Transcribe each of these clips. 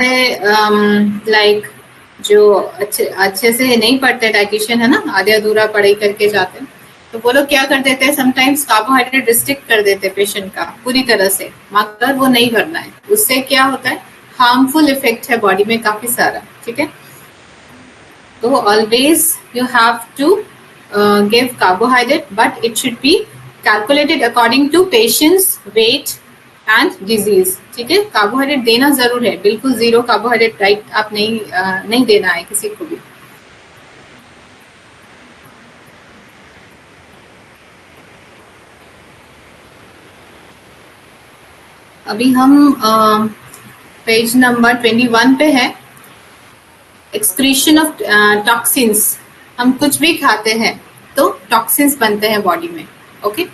Like जो अच्छे से नहीं पढ़ते डाइटिशियन है ना, आधे अधूरा पढ़ाई करके जाते हैं, तो वो लोग क्या कर देते हैं, समटाइम्स कार्बोहाइड्रेट रिस्ट्रिक्ट कर देते हैं पेशेंट का पूरी तरह से, मगर वो नहीं करना है। उससे क्या होता है, हार्मफुल इफेक्ट है बॉडी में काफी सारा। ठीक है, तो always you have to give carbohydrate, but it should be calculated according to patient's weight and disease. ठीक है, कार्बोहाइड्रेट देना जरूर है, बिल्कुल जीरो कार्बोहाइड्रेट डाइट आप नहीं देना है किसी को भी। अभी हम पेज नंबर 21 पे है। एक्सक्रीशन ऑफ टॉक्सिन्स, हम कुछ भी खाते हैं तो टॉक्सिन्स बनते हैं बॉडी में। ओके,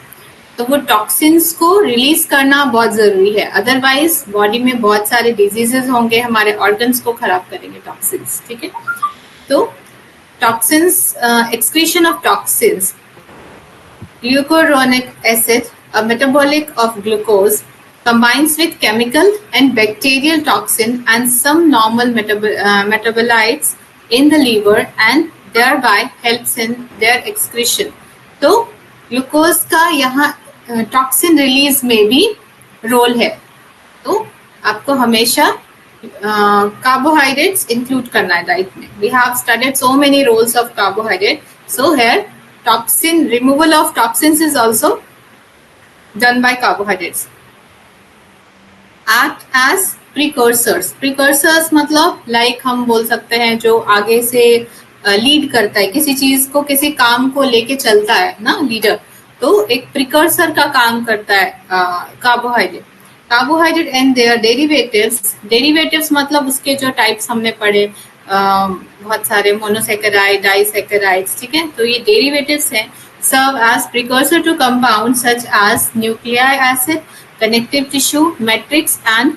तो वो टॉक्सिन्स को रिलीज करना बहुत जरूरी है, अदरवाइज बॉडी में बहुत सारे डिजीजेस होंगे, हमारे ऑर्गन्स को खराब करेंगे टॉक्सिन्स। ठीक है, तो toxins, excretion of toxins, glucuronic acid, a metabolic of glucose, combines with chemical and bacterial toxin and some normal metabolites in the liver and thereby helps in their excretion. तो glucose का यहाँ toxin release में भी role है, तो आपको हमेशा carbohydrates include करना है डाइट में। We have studied so many roles of carbohydrate, so here toxin removal of toxins is also done by carbohydrates. Act as precursors मतलब लाइक हम बोल सकते हैं जो आगे से लीड करता है किसी चीज को, किसी काम को लेके चलता है ना लीडर, तो एक प्रिकर्सर का काम करता है कार्बोहाइड्रेट एंड देयर डेरिवेटिव्स मतलब उसके जो टाइप्स हमने पढ़े, बहुत सारे मोनोसेकेराइड, डाइसेकेराइड्स। ठीक है, तो ये डेरिवेटिव्स हैं, serve as precursor to compound such as nucleic acid, connective tissue matrix and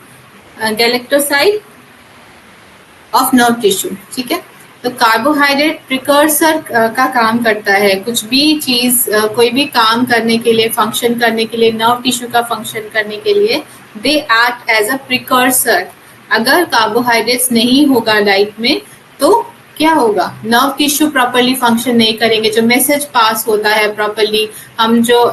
galactoside of nerve tissue. ठीक है, तो कार्बोहाइड्रेट प्रिकर्सर का काम करता है, कुछ भी चीज कोई भी काम करने के लिए, फंक्शन करने के लिए, नर्व टिश्यू का फंक्शन करने के लिए, they act as a precursor. अगर कार्बोहाइड्रेट्स नहीं होगा डाइट में तो क्या होगा, नर्व टिश्यू प्रॉपर्ली फंक्शन नहीं करेंगे, जो मैसेज पास होता है प्रॉपर्ली, हम जो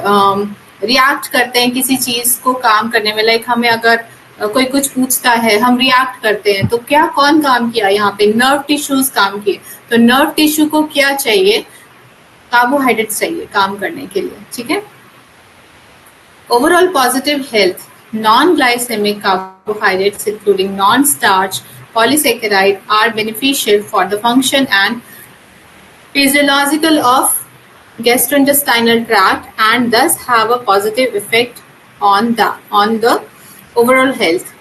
रिएक्ट करते हैं किसी चीज को काम करने में, लाइक हमें अगर कोई कुछ पूछता है हम रिएक्ट करते हैं, तो क्या कौन काम किया, यहाँ पे नर्व टिश्यूज काम किए, तो नर्व टिश्यू को क्या चाहिए, कार्बोहाइड्रेट चाहिए काम करने के लिए। ठीक है, overall positive health, non-glycemic carbohydrates including non-starch polysaccharide are beneficial for the function and physiological of gastrointestinal tract and thus have a positive effect on the overall health.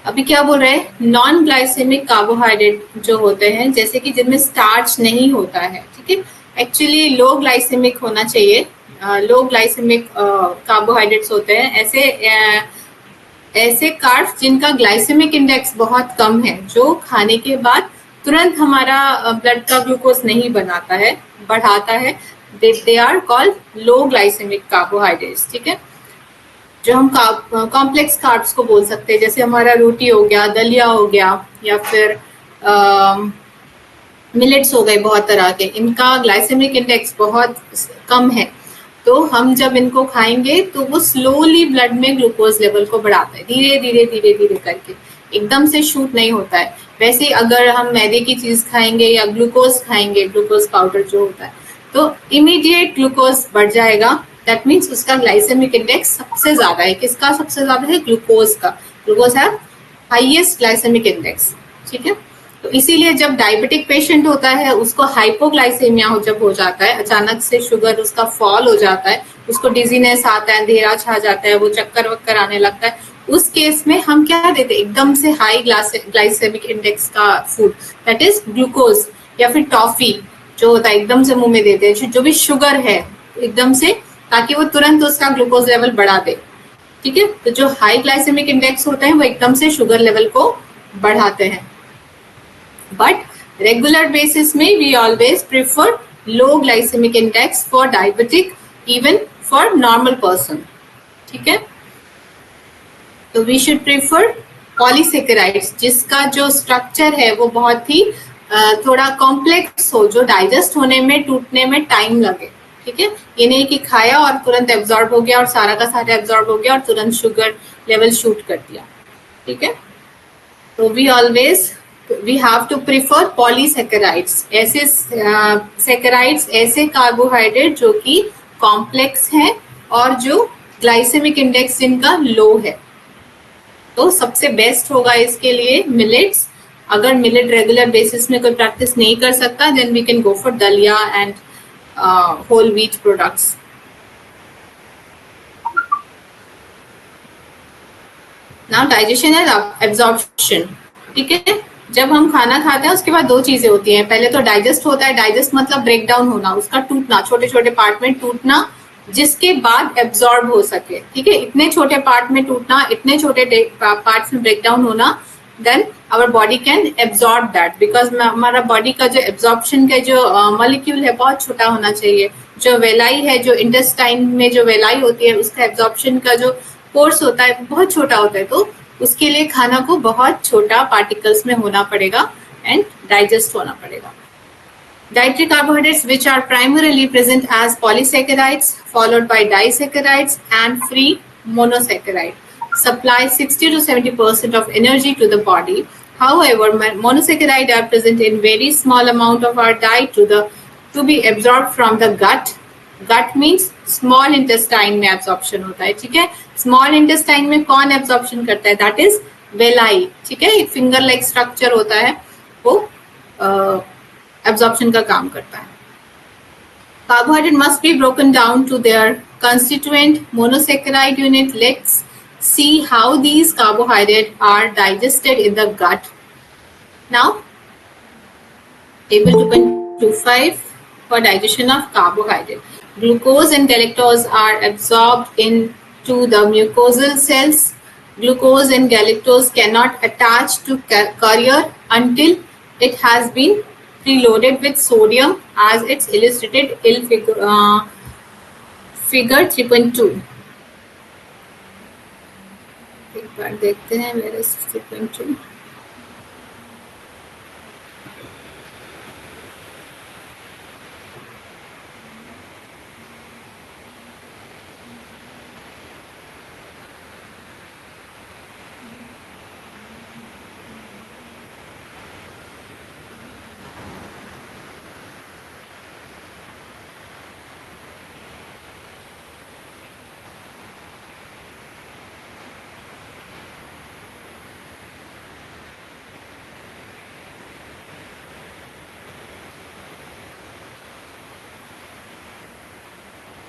अभी क्या बोल रहे हैं, नॉन ग्लाइसेमिक कार्बोहाइड्रेट जो होते हैं, जैसे कि जिनमें स्टार्च नहीं होता है। ठीक है, एक्चुअली लो ग्लाइसेमिक होना चाहिए, लो ग्लाइसेमिक कार्बोहाइड्रेट्स होते हैं ऐसे कार्ब्स जिनका ग्लाइसेमिक इंडेक्स बहुत कम है, जो खाने के बाद तुरंत हमारा ब्लड का ग्लूकोज नहीं बनाता है, बढ़ाता है, they are called low glycaemic carbohydrates. ठीक है, जो हम कॉम्प्लेक्स कार्ब्स को बोल सकते हैं, जैसे हमारा रोटी हो गया, दलिया हो गया, या फिर मिलेट्स हो गए बहुत तरह के, इनका ग्लाइसेमिक इंडेक्स बहुत कम है, तो हम जब इनको खाएंगे तो वो स्लोली ब्लड में ग्लूकोज लेवल को बढ़ाता है, धीरे धीरे करके, एकदम से शूट नहीं होता है। वैसे अगर हम मैदे की चीज खाएंगे या ग्लूकोज खाएंगे, ग्लूकोज पाउडर जो होता है, तो इमीडिएट ग्लूकोज बढ़ जाएगा, दैट मीन्स उसका ग्लाइसेमिक इंडेक्स सबसे ज्यादा है। किसका सबसे ज्यादा है, ग्लूकोज का। ग्लूकोज है हाईएस्ट ग्लाइसेमिक इंडेक्स। ठीक है, तो इसीलिए जब डायबिटिक पेशेंट होता है उसको हाइपोग्लाइसेमिया जब हो जाता है, अचानक से शुगर उसका फॉल हो जाता है, उसको डिजीनेस आता है, अंधेरा छा जाता है, वो चक्कर वक्कर आने लगता है, उस केस में हम क्या देते हैं, एकदम से हाई ग्लाइसेमिक इंडेक्स का फूड, दैट इज ग्लूकोज या फिर टॉफी जो होता है, एकदम से मुंह में देते हैं, जो भी शुगर है एकदम से, ताकि वो तुरंत उसका ग्लूकोज लेवल बढ़ा दे। ठीक है, तो जो हाई ग्लाइसेमिक इंडेक्स होते हैं वो एकदम से शुगर लेवल को बढ़ाते हैं, बट रेगुलर बेसिस में we always prefer low glycaemic index for diabetic, even for normal person. ठीक है, तो वी शुड प्रेफर पॉलीसेकेराइड्स जिसका जो स्ट्रक्चर है वो बहुत ही थोड़ा कॉम्प्लेक्स हो, जो डाइजेस्ट होने में, टूटने में टाइम लगे। ठीक है, ये नहीं कि खाया और तुरंत एब्जॉर्ब हो गया और सारा का सारा एब्जॉर्ब हो गया और तुरंत शुगर लेवल शूट कर दिया। ठीक है, तो we have to prefer polysaccharides, ऐसे सेकेराइड्स, ऐसे कार्बोहाइड्रेट जो कि कॉम्प्लेक्स हैं और जो ग्लाइसेमिक इंडेक्स जिनका लो है। तो सबसे बेस्ट होगा इसके लिए मिलेट्स। अगर मिलेट रेगुलर बेसिस में कोई प्रैक्टिस नहीं कर सकता, then we can go for daliya and whole wheat products. Now digestion and absorption. ठीक है, जब हम खाना खाते हैं उसके बाद दो चीजें होती हैं। पहले तो डाइजेस्ट होता है, डाइजेस्ट मतलब ब्रेक डाउन होना, उसका टूटना, छोटे छोटे पार्ट में टूटना, जिसके बाद एब्जॉर्ब हो सके। ठीक है, इतने छोटे पार्ट में टूटना, इतने छोटे पार्ट्स में ब्रेक डाउन होना, then our body can absorb that, because हमारा बॉडी का जो एब्जॉर्प्शन का जो मॉलिक्यूल है बहुत छोटा होना चाहिए। जो वेलाई है, जो इंटेस्टाइन में जो वेलाई होती है, उसका एब्जॉर्प्शन का जो कोर्स होता है बहुत छोटा होता है। तो उसके लिए खाना को बहुत छोटा पार्टिकल्स में होना पड़ेगा एंड डाइजेस्ट होना पड़ेगा। Dietary carbohydrates which are primarily present as polysaccharides followed by disaccharides and free monosaccharide supply 60 to 70% of energy to the body. However, monosaccharides are present in very small amount of our diet to be absorbed from the gut. Gut means small intestine में absorption होता है। ठीक है, small intestine में कौन absorption करता है? That is villi। ठीक है, एक finger like structure होता है, वो एब्जॉर्प्शन का काम करता है। Carbohydrate must be broken down to their constituent monosaccharide unit. Let's see how these carbohydrate are digested in the gut. Now table 2.25 for digestion of carbohydrate. Glucose and galactose are absorbed into the mucosal cells. Glucose and galactose cannot attach to carrier until it has been preloaded with sodium, as it's illustrated in figure 3.2. एक बार देखते हैं मेरे 3.2।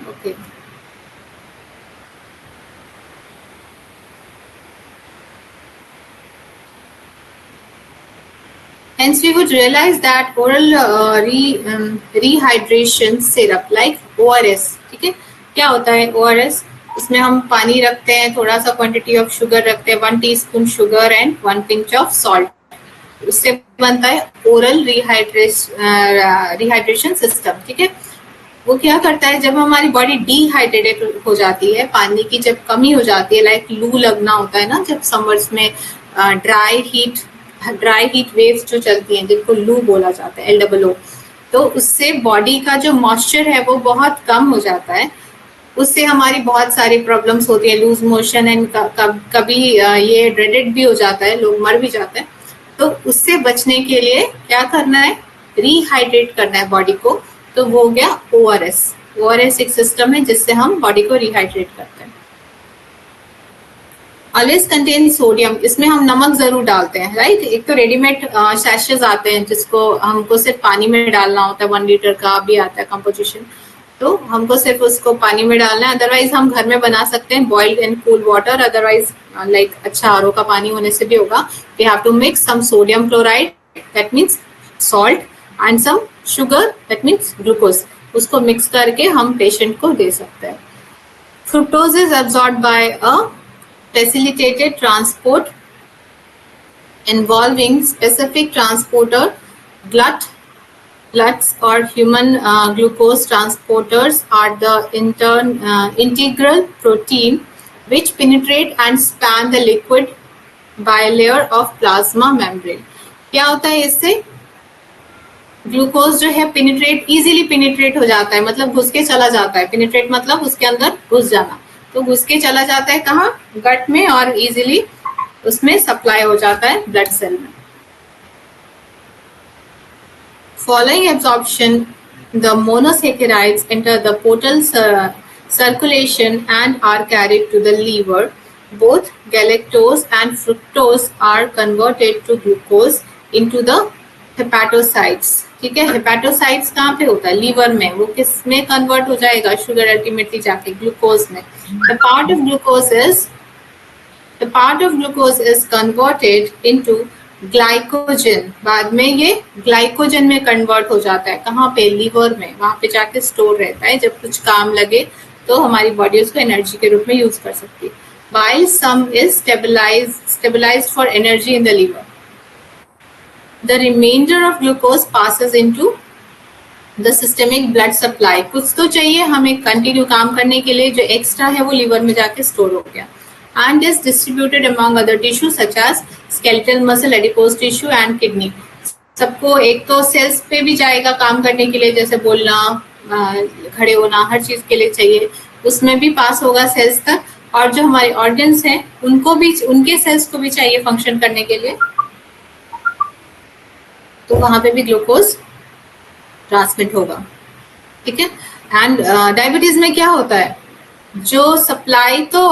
Okay. Hence, we would realize that oral rehydration syrup like ORS, ठीक है, क्या होता है ORS? इसमें हम पानी रखते हैं, थोड़ा सा क्वांटिटी ऑफ शुगर रखते हैं, 1 teaspoon sugar and 1 pinch of salt. उससे बनता है ओरल रिहाइड्रेशन सिस्टम। ठीक है, वो क्या करता है, जब हमारी बॉडी डिहाइड्रेटेड हो जाती है, पानी की जब कमी हो जाती है, लाइक लू लगना होता है ना, जब समर्स में ड्राई हीट वेव्स जो चलती हैं, जिनको लू बोला जाता है, LOO, तो उससे बॉडी का जो मॉइस्चर है वो बहुत कम हो जाता है। उससे हमारी बहुत सारी प्रॉब्लम्स होती है, लूज मोशन एंड कभी ये ड्रेडेड भी हो जाता है, लोग मर भी जाते हैं। तो उससे बचने के लिए क्या करना है, रिहाइड्रेट करना है बॉडी को। तो वो हो गया ORS। ORS एक सिस्टम है जिससे हम बॉडी को रिहाइड्रेट करते हैं। ऑलवेज कंटेन सोडियम, इसमें हम नमक जरूर डालते हैं, राइट। एक तो रेडीमेड सैशेस आते हैं जिसको हमको सिर्फ पानी में डालना होता है, 1 लीटर का भी आता है कंपोजिशन, तो हमको सिर्फ उसको पानी में डालना है। अदरवाइज हम घर में बना सकते हैं boiled and cool water, otherwise like अच्छा RO का पानी होने से भी होगा। We have to mix some sodium chloride, that means salt, and some sugar, that means glucose. उसको मिक्स करके हम पेशेंट को दे सकते हैं। Fructose is absorbed by a facilitated transport involving specific transporter. GLUTs or human glucose transporters are the integral protein which penetrate and span the liquid bilayer of plasma membrane. क्या होता है इससे? ग्लूकोज जो है इजीली पेनिट्रेट हो जाता है, मतलब घुस के चला जाता है. पेनिट्रेट मतलब उसके अंदर घुस जाना. तो घुस के चला जाता है कहाँ? गट में, और इजीली उसमें सप्लाई हो जाता है ब्लड सेल में. Following absorption, the monosaccharides enter the portal circulation and are carried to the liver. Both galactose and fructose are converted to glucose into the hepatocytes. ठीक है, हेपेटोसाइट्स कहाँ पे होता है? लीवर में. वो किस में कन्वर्ट हो जाएगा? शुगर अल्टीमेटली जाके ग्लूकोज में. The part of glucose is converted into glycogen. बाद में ये ग्लाइकोजन में कन्वर्ट हो जाता है. कहाँ पे? लीवर में. वहां पे जाके स्टोर रहता है. जब कुछ काम लगे तो हमारी बॉडी उसको एनर्जी के रूप में यूज कर सकती है. While some is stabilized for energy in the liver, the remainder of glucose passes into the systemic blood supply. कुछ तो चाहिए हमें कंटिन्यू काम करने के लिए, जो एक्स्ट्रा है वो लीवर में जाके स्टोर हो गया. And is distributed among other tissues such as skeletal muscle, adipose tissue and kidney. सबको एक तो सेल्स पे भी जाएगा काम करने के लिए, जैसे बोलना, खड़े होना, हर चीज के लिए चाहिए. उसमें भी पास होगा सेल्स तक. और जो हमारे ऑर्गन्स हैं उनको भी, उनके सेल्स को भी चाहिए फंक्शन करने के लिए, तो वहां पे भी ग्लूकोज ट्रांसमिट होगा. ठीक है. एंड डायबिटीज में क्या होता है? जो सप्लाई तो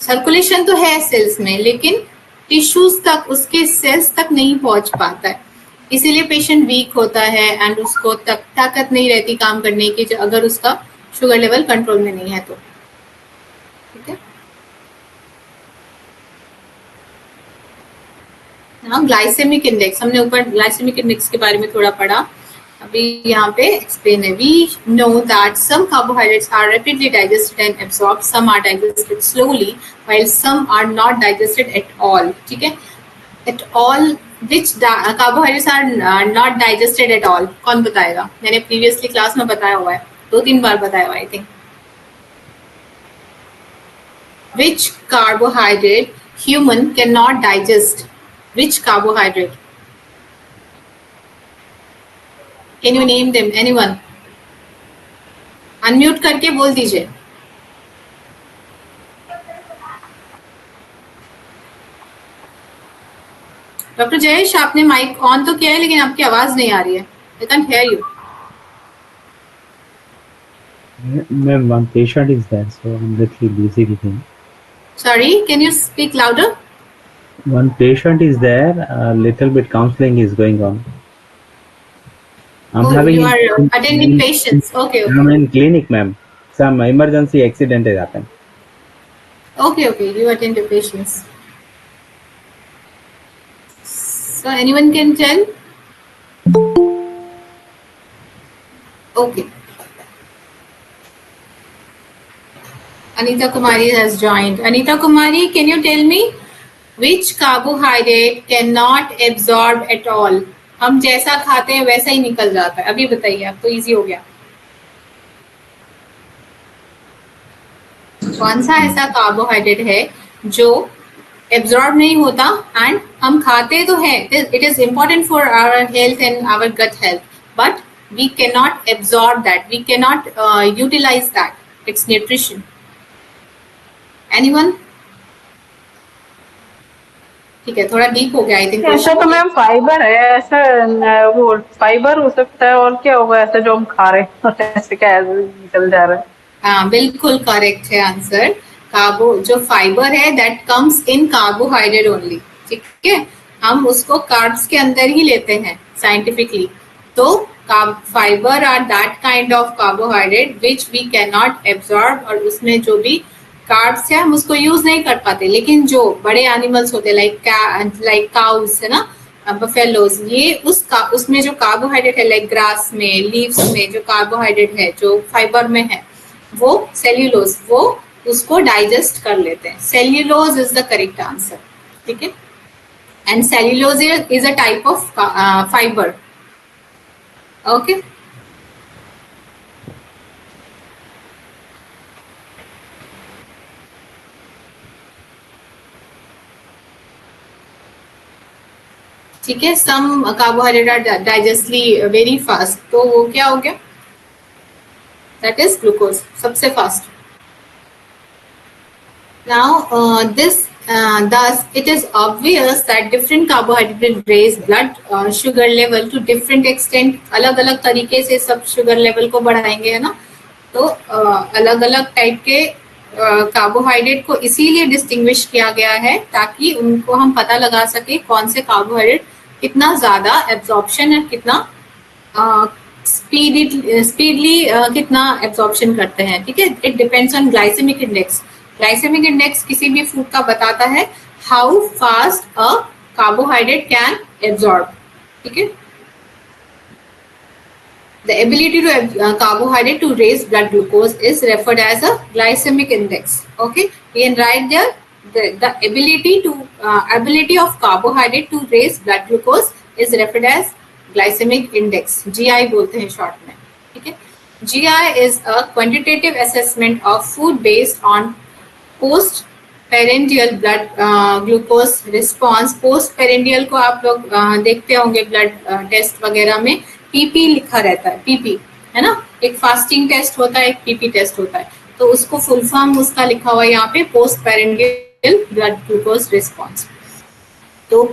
सर्कुलेशन तो है सेल्स में, लेकिन टिश्यूज तक, उसके सेल्स तक नहीं पहुंच पाता है. इसीलिए पेशेंट वीक होता है एंड उसको ताकत नहीं रहती काम करने की, अगर उसका शुगर लेवल कंट्रोल में नहीं है तो. ठीक है. हाँ, ग्लाइसेमिक इंडेक्स हमने ऊपर ग्लाइसेमिक इंडेक्स के बारे में थोड़ा पढ़ा. अभी यहाँ पे एक्सप्लेन है. We know that some carbohydrates are rapidly digested and absorbed, some are digested slowly, while some are not digested at all. ठीक है. At all, which carbohydrates are not digested at all? कौन बताएगा? मैंने previously class में बताया हुआ है, 2-3 बार बताया हुआ, I think. Which carbohydrate human cannot digest? Which carbohydrate? Can you name them? Anyone? Unmute करके बोल दीजिए. डॉक्टर जयेश, आपने माइक ऑन तो किया है, लेकिन आपकी आवाज नहीं आ रही है. I can hear you. Ma'am, one patient is there, so I'm little busy with him. Sorry, can you speak louder? One patient is there, a little bit counseling is going on. You are attending patients. Okay. I'm in clinic, ma'am. Some emergency accident has happened. Okay. You attend to patients. So anyone can tell? Okay. Anita Kumari has joined. Anita Kumari, can you tell me which carbohydrate cannot absorb at all? हम जैसा खाते हैं वैसा ही निकल जाता है. अभी बताइए, आप तो इजी हो गया. कौन सा ऐसा कार्बोहाइड्रेट है जो एब्जॉर्ब नहीं होता एंड हम खाते तो है, it is important for our health and our gut health, but we can not absorb that, we can not utilise that its nutrition. Anyone? ठीक है, थोड़ा डीप हो गया आई थिंक. ऐसा तो मैम फाइबर है, ऐसा वो फाइबर हो सकता है, और क्या होगा ऐसा जो हम खा रहे हैं ऐसे क्या निकल जा रहा है. हाँ, बिल्कुल करेक्ट है आंसर. कार्बो जो फाइबर है that comes in carbohydrate only. ठीक है, हम उसको कार्ब्स के अंदर ही लेते हैं साइंटिफिकली. तो fibre are that kind of carbohydrate which we can not absorb, और उसमें जो भी कार्ब्स है हम उसको यूज नहीं कर पाते. लेकिन जो बड़े एनिमल्स होते हैं लाइक काउस है ना, बफेलोज, ये उसमें जो कार्बोहाइड्रेट है, लाइक ग्रास में, लीव्स में जो कार्बोहाइड्रेट है जो फाइबर में है, वो सेल्यूलोज, वो उसको डाइजेस्ट कर लेते हैं. Cellulose is the correct answer. ठीक है. And cellulose is a type of fibre. Okay. ठीक है, सम कार्बोहाइड्रेट आर डाइजेस्टली वेरी फास्ट, तो वो क्या हो गया, दैट इज ग्लूकोज, सबसे fast. Now, thus, it is obvious that different carbohydrates raise blood sugar level to different extent. अलग अलग तरीके से सब शुगर लेवल को बढ़ाएंगे, है ना. तो अलग अलग टाइप के कार्बोहाइड्रेट को इसीलिए डिस्टिंग्विश किया गया है ताकि उनको हम पता लगा सके कौन से कार्बोहाइड्रेट कितना ज्यादा एब्जॉर्प्शन है, कितना स्पीडली कितना एब्जॉर्प्शन करते हैं. ठीक है, it depends on glycaemic index. Glycaemic index किसी भी फूड का बताता है how fast a carbohydrate can absorb. ठीक है, the ability to carbohydrate to raise blood glucose is referred as a glycemic index. Okay, we can write there the ability of carbohydrate to raise blood glucose is referred as glycemic index. GI बोलते हैं short में. ठीक है, GI is a quantitative assessment of food based on post prandial blood glucose response. Post prandial को आप लोग देखते होंगे ब्लड टेस्ट वगैरह में पीपी लिखा रहता है, पीपी है ना. एक फास्टिंग टेस्ट होता है, एक पीपी टेस्ट होता है, तो उसको फुल फॉर्म उसका लिखा हुआ है यहाँ पे, post prandial blood glucose response. तो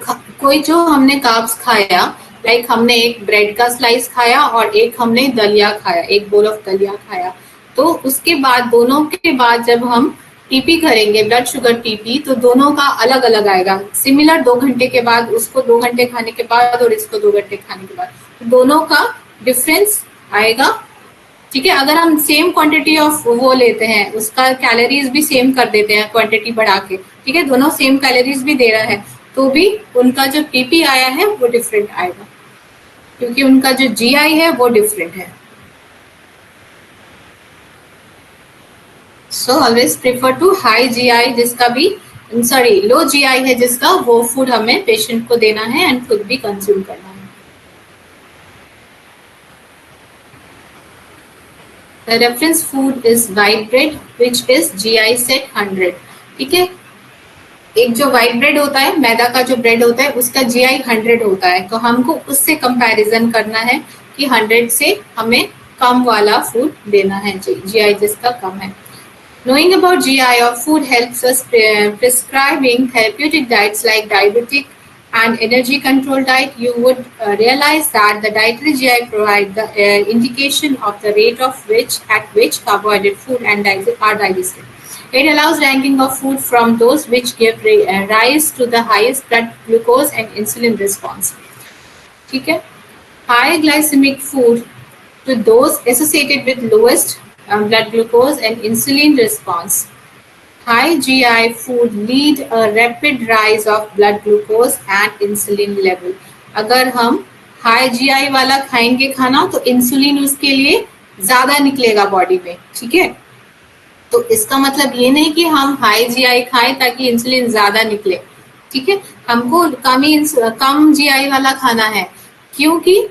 कोई जो हमने कार्ब्स खाया, लाइक हमने एक ब्रेड का स्लाइस खाया और एक हमने दलिया खाया, एक बोल ऑफ दलिया खाया, तो उसके बाद दोनों के बाद जब हम टीपी करेंगे, ब्लड शुगर टीपी, तो दोनों का अलग अलग आएगा. सिमिलर 2 घंटे के बाद, उसको 2 घंटे खाने के बाद और इसको 2 घंटे खाने के बाद, तो दोनों का डिफरेंस आएगा. ठीक है, अगर हम सेम क्वांटिटी ऑफ वो लेते हैं, उसका कैलोरीज भी सेम कर देते हैं क्वांटिटी बढ़ा के, ठीक है, दोनों सेम कैलोरीज भी दे रहा है, तो भी उनका जो पीपी आया है वो डिफरेंट आएगा, क्योंकि उनका जो जीआई है वो डिफरेंट है. So always prefer to high GI जिसका भी लो GI है जिसका, वो फूड हमें पेशेंट को देना है एंड खुद भी कंज्यूम करना है. The reference food is white bread which is GI set 100. ठीक है, एक जो व्हाइट ब्रेड होता है, मैदा का जो ब्रेड होता है, उसका GI 100 होता है, तो हमको उससे कंपैरिजन करना है कि 100 से हमें कम वाला फूड देना है, GI जिसका कम है. Knowing about GI of food helps us prescribing therapeutic diets like diabetic and energy control diet. You would realize that the dietary GI provide the indication of the rate at which carbohydrate food and are digested. It allows ranking of food from those which give rise to the highest blood glucose and insulin response. ठीक है, high glycemic food to those associated with lowest blood glucose and insulin response. High GI food lead a rapid rise of blood glucose and insulin level. अगर हम high GI वाला खाएंगे खाना, तो insulin उसके लिए ज्यादा निकलेगा बॉडी में. ठीक है, तो इसका मतलब ये नहीं कि हम हाई GI खाएं ताकि इंसुलिन ज्यादा निकले. ठीक है, हमको कम GI वाला खाना है, क्योंकि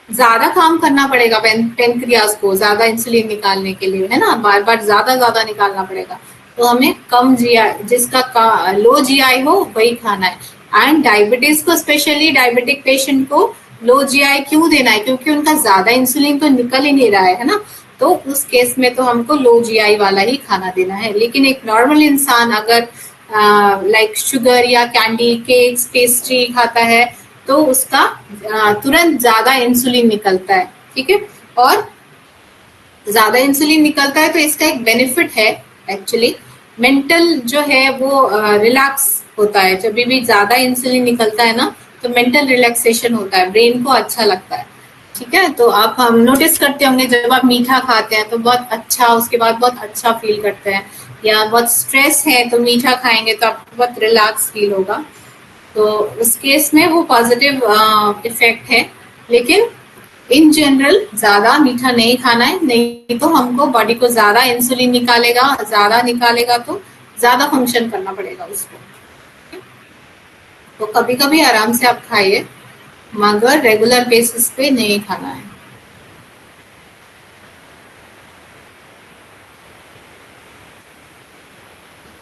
ज्यादा काम करना पड़ेगा पेनक्रियाज को ज्यादा इंसुलिन निकालने के लिए, है ना, बार बार ज्यादा निकालना पड़ेगा, तो हमें कम GI, जिसका लो GI हो वही खाना है. एंड डायबिटीज को, स्पेशली डायबिटिक पेशेंट को लो GI क्यों देना है, क्योंकि उनका ज्यादा इंसुलिन तो निकल ही नहीं रहा है ना, तो उस केस में तो हमको लो GI वाला ही खाना देना है. लेकिन एक नॉर्मल इंसान अगर लाइक शुगर या कैंडी, केक्स, पेस्ट्री खाता है, तो उसका तुरंत ज्यादा इंसुलिन निकलता है. ठीक है, और ज्यादा इंसुलिन निकलता है तो इसका एक बेनिफिट है, एक्चुअली मेंटल जो है वो रिलैक्स होता है. जब भी ज्यादा इंसुलिन निकलता है ना, तो मेंटल रिलैक्सेशन होता है, ब्रेन को अच्छा लगता है. ठीक है, तो आप हम नोटिस करते होंगे जब आप मीठा खाते हैं तो बहुत अच्छा, उसके बाद बहुत अच्छा फील करते हैं, या बहुत स्ट्रेस है तो मीठा खाएंगे तो आपको बहुत रिलैक्स फील होगा. तो उस केस में वो पॉजिटिव इफेक्ट है. लेकिन इन जनरल ज्यादा मीठा नहीं खाना है, नहीं तो हमको बॉडी को ज्यादा इंसुलिन निकालेगा तो ज्यादा फंक्शन करना पड़ेगा उसको. तो कभी कभी आराम से आप खाइए, मगर रेगुलर बेसिस पे नहीं खाना है.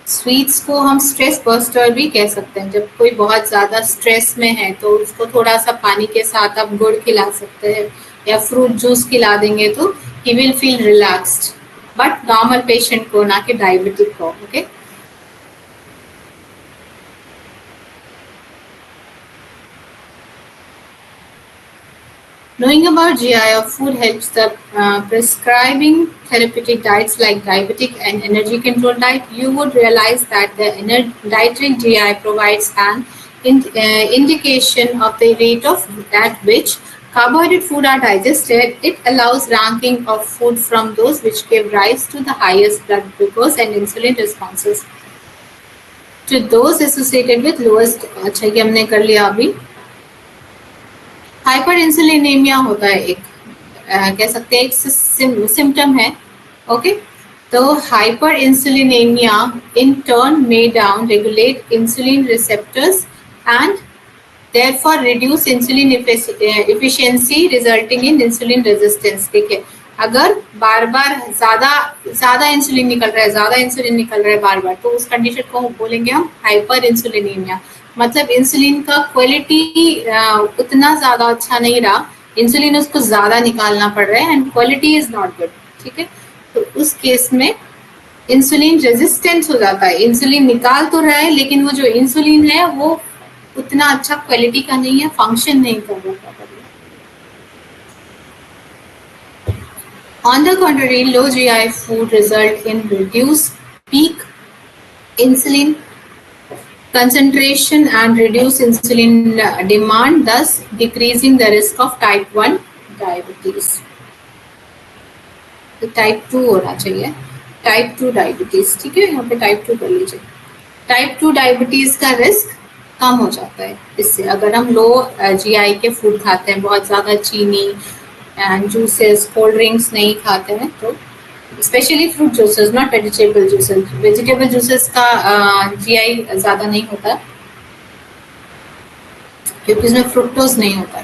स्वीट्स को हम स्ट्रेस बस्टर भी कह सकते हैं। जब कोई बहुत ज्यादा स्ट्रेस में है तो उसको थोड़ा सा पानी के साथ आप गुड़ खिला सकते हैं या फ्रूट जूस खिला देंगे तो he will feel relaxed, but normal patient को, ना कि डायबिटिक को। Okay, knowing about GI of food helps the prescribing therapeutic diets like diabetic and energy control diet. You would realize that the dietary GI provides an indication of the rate of at which carbohydrate food are digested. It allows ranking of food from those which give rise to the highest blood glucose and insulin responses to those associated with lowest. अच्छा, ये हमने कर लिया अभी। Hyper इंसुलिनेमिया होता है एक, कह सकते हैं एक सिम्टम है। ओके, तो hyper insulinemia in turn may down regulate insulin receptors and therefore reduce insulin efficiency resulting in insulin resistance. देखिए, अगर बार बार ज्यादा इंसुलिन निकल रहा है बार बार, तो उस कंडीशन को बोलेंगे हम हाइपर इंसुलिनेमिया। मतलब इंसुलिन का क्वालिटी उतना ज्यादा अच्छा नहीं रहा, इंसुलिन उसको ज्यादा निकालना पड़ रहा है and quality is not good. ठीक है, तो उस केस में इंसुलिन रेजिस्टेंस हो जाता है। इंसुलिन निकाल तो रहा है लेकिन वो जो इंसुलिन है वो उतना अच्छा क्वालिटी का नहीं है, फंक्शन नहीं कर रहा। On the contrary, low GI food result in reduced peak insulin concentration and reduce insulin demand, thus decreasing the risk of type 1 diabetes. तो टाइप 2 होना चाहिए, टाइप 2 डायबिटीज। ठीक है, यहाँ पे टाइप 2 कर लीजिए। टाइप 2 डायबिटीज का रिस्क कम हो जाता है इससे, अगर हम लो जीआई के फूड खाते हैं, बहुत ज्यादा चीनी एंड जूसेस, कोल्ड ड्रिंक्स नहीं खाते हैं, तो specially fruit juices, not vegetable juices. Vegetable juices का जीआई ज्यादा नहीं होता क्योंकि इसमें फ्रुक्टोज नहीं होता,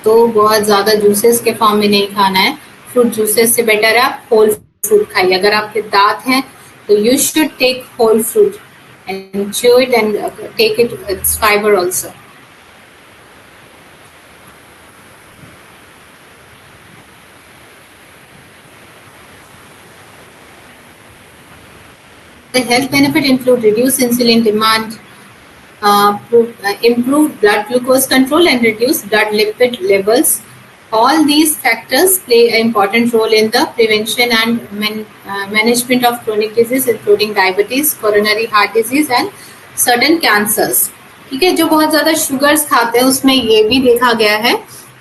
तो बहुत ज्यादा जूसेस के फॉर्म में नहीं खाना है। फ्रूट जूसेस से बेटर है आप होल फ्रूट खाइए। अगर आपके दांत हैं तो you should take whole fruit and chew it and take its fiber also. The health benefit include reduced insulin demand, improved blood glucose control, and reduced blood lipid levels. All these factors play an important role in the prevention and management of chronic disease, including diabetes, coronary heart disease, and certain cancers. ठीक है, जो बहुत ज्यादा sugars खाते हैं उसमें ये भी देखा गया है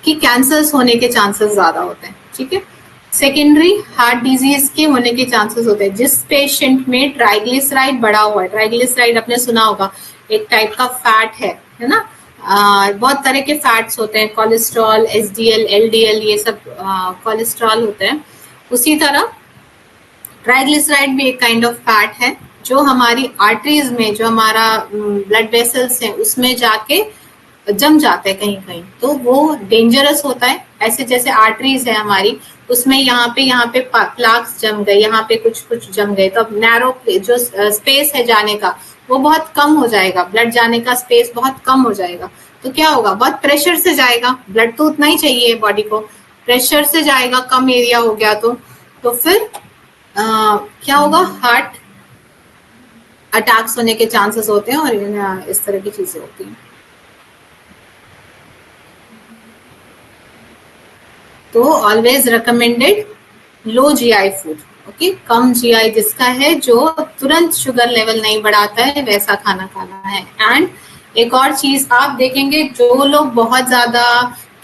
कि कैंसर्स होने के चांसेस ज्यादा होते हैं। ठीक है, सेकेंडरी हार्ट डिजीज के होने के चांसेस होते हैं। जिस पेशेंट में ट्राइग्लिसराइड बढ़ा हुआ है, ट्राइग्लिसराइड आपने सुना होगा, एक टाइप का फैट है ना, बहुत तरह के फैट्स होते हैं, कोलेस्ट्रॉल, एचडीएल, एलडीएल, ये सब कोलेस्ट्रॉल होते हैं। उसी तरह ट्राइग्लिसराइड भी एक काइंड ऑफ फैट है जो हमारी आर्टरीज में, जो हमारा ब्लड वेसल्स हैं उसमें जाके जम जाता है कहीं कहीं, तो वो डेंजरस होता है। ऐसे जैसे आर्टरीज है हमारी, उसमें यहाँ पे प्लाक्स जम गए, यहाँ पे कुछ जम गए, तो अब नैरो जो स्पेस है जाने का वो बहुत कम हो जाएगा, ब्लड जाने का स्पेस बहुत कम हो जाएगा। तो क्या होगा, बहुत प्रेशर से जाएगा, ब्लड तो उतना ही चाहिए बॉडी को, प्रेशर से जाएगा, कम एरिया हो गया तो फिर क्या होगा, हार्ट अटैक्स होने के चांसेस होते हैं और इस तरह की चीजें होती हैं। तो always recommended low GI food. Okay, कम जीआई जिसका है, जो तुरंत शुगर लेवल नहीं बढ़ाता है, वैसा खाना खाना है। एंड एक और चीज आप देखेंगे, जो लोग बहुत ज्यादा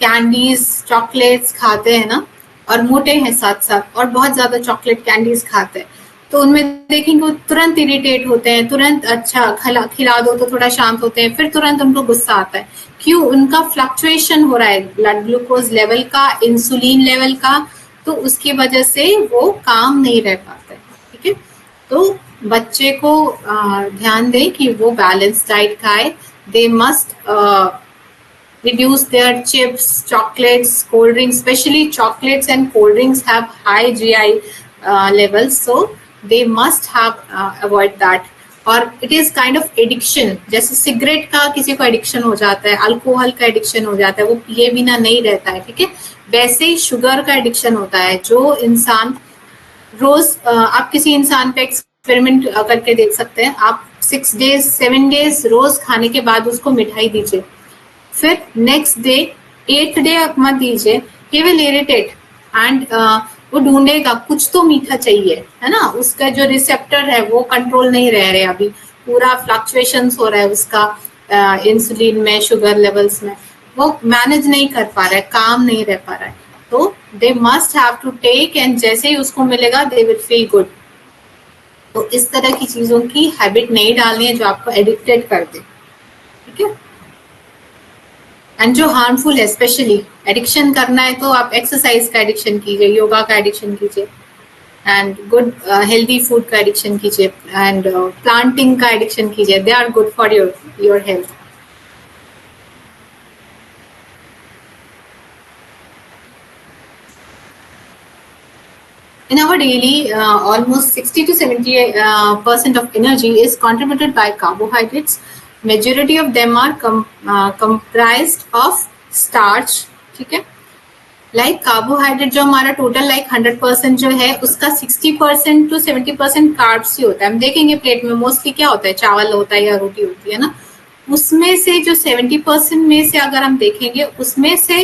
कैंडीज, चॉकलेट्स खाते हैं ना, और मोटे हैं साथ साथ और बहुत ज्यादा चॉकलेट कैंडीज खाते हैं, तो उनमें देखेंगे वो तुरंत इरिटेट होते हैं, तुरंत अच्छा खिला दो तो थोड़ा शांत होते हैं, फिर तुरंत उनको गुस्सा आता है। क्यों? उनका फ्लक्चुएशन हो रहा है ब्लड ग्लूकोज लेवल का, इंसुलिन लेवल का, तो उसकी वजह से वो काम नहीं रह पाता है। ठीक है, तो बच्चे को ध्यान दें कि वो बैलेंस डाइट खाए। They must reduce their chips, chocolates, cold drinks, especially chocolates and cold drinks have high GI levels, so they must have avoid that. और it is kind of addiction, जैसे सिगरेट का किसी को addiction हो जाता है, alcohol का addiction हो जाता है, वो पिए बिना नहीं रहता है, ठीक है, वैसे ही शुगर का एडिक्शन होता है। जो इंसान रोज आप किसी इंसान पे एक्सपेरिमेंट करके देख सकते हैं, आप 6 डेज 7 डेज रोज खाने के बाद उसको मिठाई दीजिए, फिर नेक्स्ट डे 8th डे आप मत दीजिए, ही विल इरिटेट एंड वो ढूंढेगा कुछ तो मीठा चाहिए, है ना, उसका जो रिसेप्टर है वो कंट्रोल नहीं रह रहे, अभी पूरा फ्लक्चुएशंस हो रहा है उसका इंसुलिन में, शुगर लेवल्स में, वो मैनेज नहीं कर पा रहा है, काम नहीं रह पा रहा है। तो they must have to take, and जैसे ही उसको मिलेगा दे विल फील गुड। तो इस तरह की चीजों की हैबिट नहीं डालनी है जो आपको एडिक्टेड कर दे, ठीक है। एंड जो हार्मफुल है, स्पेशली एडिक्शन करना है तो आप एक्सरसाइज का एडिक्शन कीजिए, योगा का एडिक्शन कीजिए, एंड गुड हेल्दी फूड का एडिक्शन कीजिए, एंड प्लांटिंग का एडिक्शन कीजिए, they are good for your health. In our daily, almost 60 to 70% of energy is contributed by carbohydrates. Majority of them are comprised of starch, ठीक है। Like carbohydrate जो हमारा total like 100% जो है, उसका 60% to 70% carbs ही होता है। हम देखेंगे प्लेट में मोस्टली क्या होता है, चावल होता है या रोटी होती है ना, उसमें से जो 70% में से अगर हम देखेंगे, उसमें से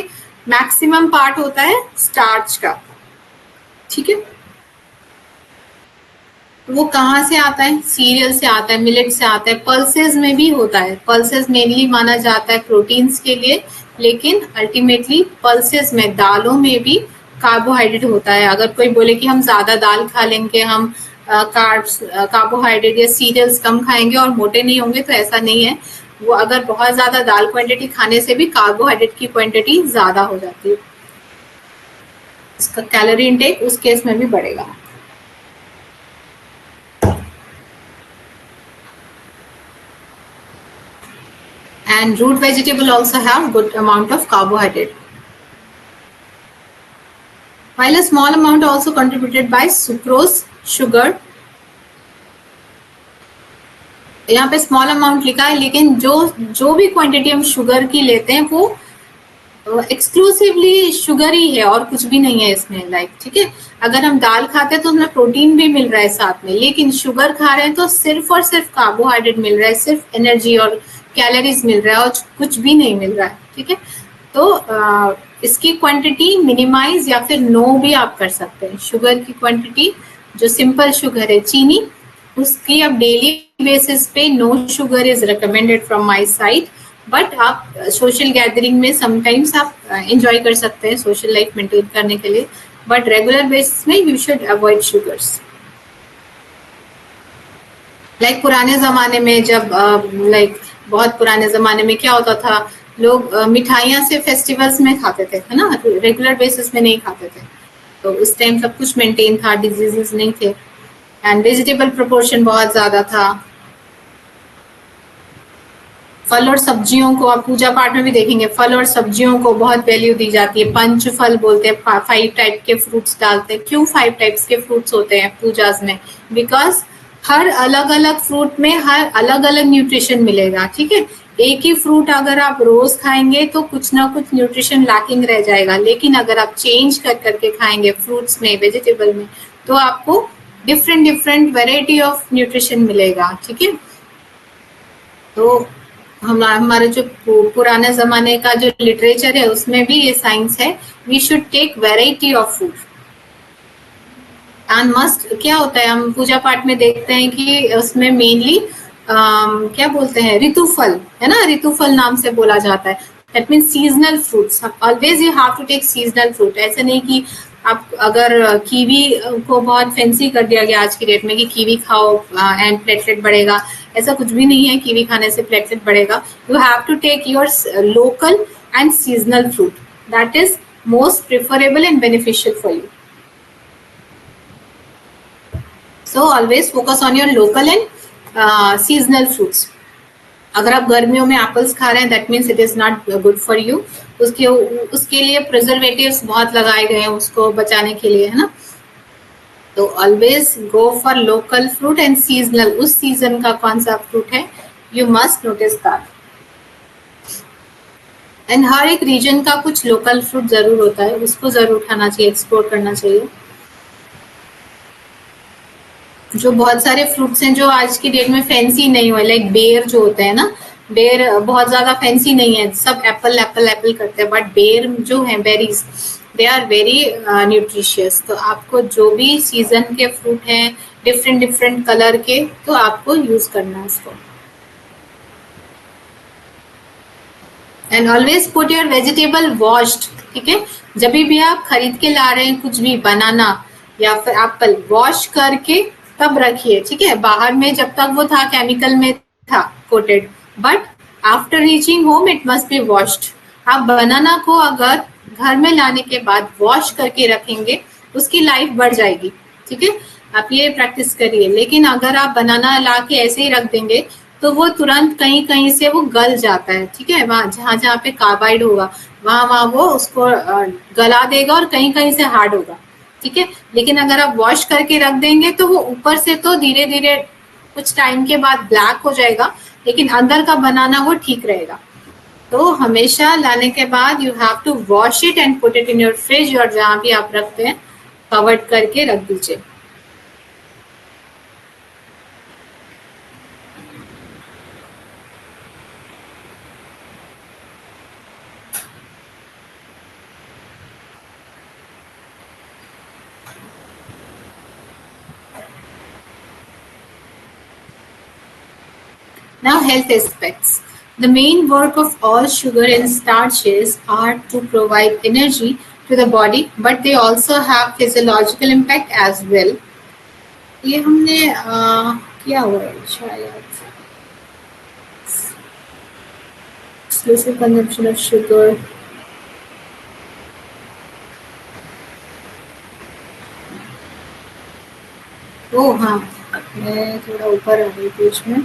मैक्सिमम पार्ट होता है स्टार्च का, ठीक है। वो कहाँ से आता है, सीरियल से आता है, मिलेट से आता है, पल्सेस में भी होता है, पल्सेस मेनली माना जाता है प्रोटीन्स के लिए, लेकिन अल्टीमेटली पल्सेस में, दालों में भी कार्बोहाइड्रेट होता है। अगर कोई बोले कि हम ज्यादा दाल खा लेंगे, हम कार्ब्स कार्बोहाइड्रेट या सीरियल्स कम खाएंगे और मोटे नहीं होंगे, तो ऐसा नहीं है। वो अगर बहुत ज्यादा दाल क्वांटिटी खाने से भी कार्बोहाइड्रेट की क्वांटिटी ज्यादा हो जाती है, इसका कैलोरी इनटेक उस केस में भी बढ़ेगा। And root vegetable also have good amount of carbohydrate, while a small amount also contributed by sucrose, sugar। यहाँ पे स्मॉल अमाउंट लिखा है, लेकिन जो भी क्वांटिटी हम शुगर की लेते हैं वो एक्सक्लूसिवली शुगर ही है और कुछ भी नहीं है इसमें, लाइक, ठीक है। अगर हम दाल खाते हैं तो हमें प्रोटीन भी मिल रहा है साथ में, लेकिन शुगर खा रहे हैं तो सिर्फ और सिर्फ कार्बोहाइड्रेट मिल रहा है, सिर्फ एनर्जी और कैलोरीज मिल रहा है और कुछ भी नहीं मिल रहा है, ठीक है। तो इसकी क्वांटिटी मिनिमाइज या फिर नो भी आप कर सकते हैं। शुगर की क्वांटिटी, जो सिंपल शुगर है, चीनी, उसकी आप डेली बेसिस पे no sugar is recommended from my side, but आप सोशल गैदरिंग में समटाइम्स आप एंजॉय कर सकते हैं सोशल लाइफ मेंटेन करने के लिए, बट रेगुलर बेसिस में you should avoid sugars. Like पुराने जमाने में, जब लाइक बहुत पुराने जमाने में क्या होता था, लोग मिठाइयाँ से फेस्टिवल्स में खाते थे, है ना, रेगुलर बेसिस में नहीं खाते थे। तो उस टाइम सब कुछ मेंटेन था, डिजीजेस नहीं थे, एंड वेजिटेबल प्रोपोर्शन बहुत ज्यादा था। फल और सब्जियों को आप पूजा पाठ में भी देखेंगे, फल और सब्जियों को बहुत वैल्यू दी जाती है। पंच फल बोलते हैं, 5 टाइप के फ्रूट्स डालते हैं। क्यों 5 टाइप्स के फ्रूट्स होते हैं पूजास में? बिकॉज हर अलग अलग फ्रूट में हर अलग अलग न्यूट्रिशन मिलेगा, ठीक है। एक ही फ्रूट अगर आप रोज खाएंगे तो कुछ ना कुछ न्यूट्रिशन लैकिंग रह जाएगा, लेकिन अगर आप चेंज कर करके खाएंगे फ्रूट्स में, वेजिटेबल में, तो आपको डिफरेंट वेराइटी ऑफ न्यूट्रिशन मिलेगा, ठीक है। तो हमारे जो पुराने जमाने का जो लिटरेचर है उसमें भी ये साइंस है, we should take variety of food and must. क्या होता है, हम पूजा पाठ में देखते हैं कि उसमें मेनली क्या बोलते हैं, ऋतुफल, है ना, ऋतुफल नाम से बोला जाता है। That means seasonal fruits, always you have to take seasonal fruit. ऐसे नहीं कि आप अगर कीवी को बहुत फैंसी कर दिया गया आज की डेट में कि कीवी खाओ एंड प्लेटलेट बढ़ेगा, ऐसा कुछ भी नहीं है। कीवी खाने से प्लेटलेट बढ़ेगा। You have to take your local and seasonal fruit, that is most preferable and beneficial for you. So always focus on your local and seasonal fruits. अगर आप गर्मियों में एप्पल्स खा रहे हैं, that means it is not good for you. उसके लिए preservatives बहुत लगाए गए हैं उसको बचाने के लिए, है ना। तो always go for local fruit and seasonal, उस सीजन का कौन सा फ्रूट है, you must notice that. And हर एक रीजन का कुछ लोकल फ्रूट जरूर होता है, उसको जरूर खाना चाहिए, एक्सप्लोर करना चाहिए। जो बहुत सारे फ्रूट्स हैं जो आज की डेट में फैंसी नहीं हुए, लाइक बेर जो होते हैं ना, बेर बहुत ज्यादा फैंसी नहीं है, सब एप्पल एप्पल एप्पल करते हैं, बट बेर जो है berries, they are very nutritious. तो आपको जो भी सीजन के फ्रूट हैं डिफरेंट डिफरेंट कलर के, तो आपको यूज करना है उसको। And always put your vegetable washed, ठीक है, जब भी आप खरीद के ला रहे हैं कुछ भी, बनाना या फिर एप्पल, वॉश करके तब रखिए, ठीक है। बाहर में जब तक वो था केमिकल में था coated, but after reaching home it must be washed. आप बनाना को अगर घर में लाने के बाद वॉश करके रखेंगे, उसकी लाइफ बढ़ जाएगी, ठीक है। आप ये प्रैक्टिस करिए। लेकिन अगर आप बनाना ला के ऐसे ही रख देंगे तो वो तुरंत कहीं कहीं से वो गल जाता है, ठीक है। वहाँ जहाँ जहाँ पे कार्बाइड होगा वहाँ वो उसको गला देगा और कहीं कहीं से हार्ड होगा, ठीक है। लेकिन अगर आप वॉश करके रख देंगे तो वो ऊपर से तो धीरे धीरे कुछ टाइम के बाद ब्लैक हो जाएगा, लेकिन अंदर का बनाना वो ठीक रहेगा। तो हमेशा लाने के बाद you have to wash it and put it in your fridge, और जहाँ भी आप रखते हैं कवर्ड करके रख दीजिए। Now, health aspects. The main work of all sugar and starches are to provide energy to the body, but they also have physiological impact as well. ये हमने किया हुआ है शायद, exclusive consumption of sugar. ओह हाँ, मैं थोड़ा ऊपर आ गई थी उसमें।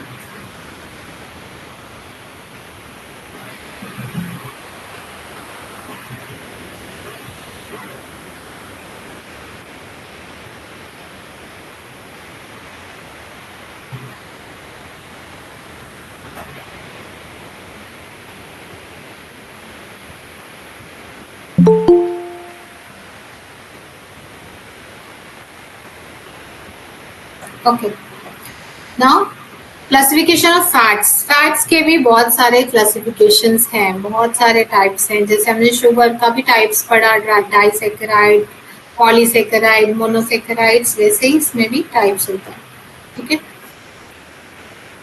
Okay, now classification of fats. Fats के भी बहुत सारे क्लासिफिकेशंस हैं, बहुत सारे टाइप्स हैं। जैसे हमने शुगर का भी टाइप्स पढ़ा, डाइसेकेराइड, पॉलीसेकेराइड, मोनोसेकेराइड्स, वैसे ही इसमें भी टाइप्स होता है, ठीक है।